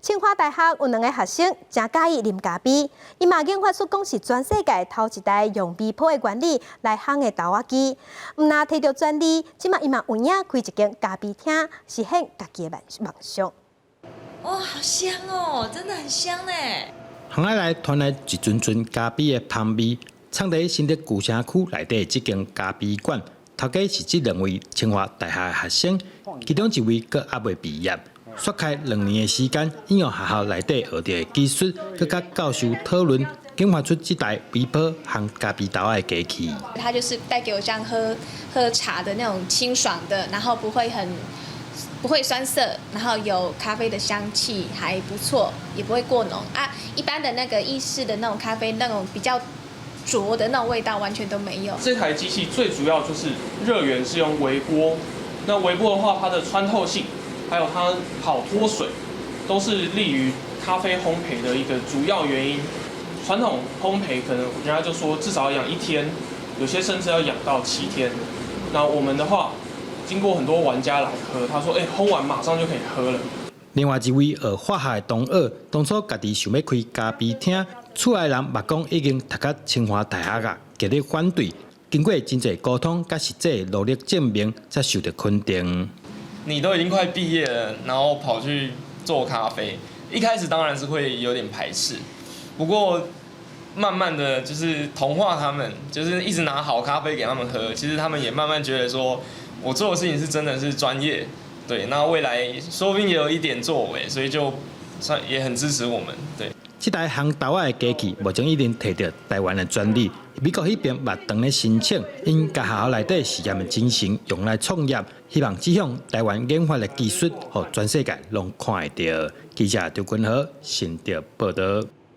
清华大学有2个学生真喜欢啉咖啡，伊嘛研发出讲是全世界头一台用微波的原理来烘的豆仔机。毋但摕到专利，即马伊嘛有影开一间咖啡厅，实现家己的梦想。哇，好香哦，真的很香呢。巷仔内传来一阵阵咖啡的香味，藏在新竹古城区内底这间咖啡馆，头家是这2位清华大学的学生，其中一位阁还未毕业。刷开2年的时间，应用学校内底学到的技术，佮甲教授讨论，研发出这台微波烘咖啡豆的机器。它就是带给我像喝茶的那种清爽的，然后不会酸涩，然后有咖啡的香气，还不错，也不会过浓啊。一般的那个意式的那种咖啡，那种比较浊的那种味道完全都没有。这台机器最主要就是热源是用微波，那微波的话，它的穿透性，还有它好脱水，都是利于咖啡烘焙的一个主要原因。传统烘焙可能人家就说至少要养1天，有些甚至要养到7天。那我们的话，经过很多玩家来喝，他说：“烘完马上就可以喝了。”另外一位学化学的同学，当初家己想要开咖啡厅，厝内人嘛讲已经读到清华大学啊，极力反对。经过真侪沟通，甲实际努力证明，才受到肯定。你都已经快毕业了，然后跑去做咖啡，一开始当然是会有点排斥，不过慢慢的就是同化他们，就是一直拿好咖啡给他们喝，其实他们也慢慢觉得说，我做的事情是真的是专业，对，那未来说不定也有一点作为，所以就也很支持我们，对。这台烘豆仔的机器目前已经摕到台湾的专利，美国迄边嘛等咧申请，因甲学校内底实验的进行用来创业，希望这项台湾研发的技术，互全世界拢看会到。记者刘君豪，新竹报道。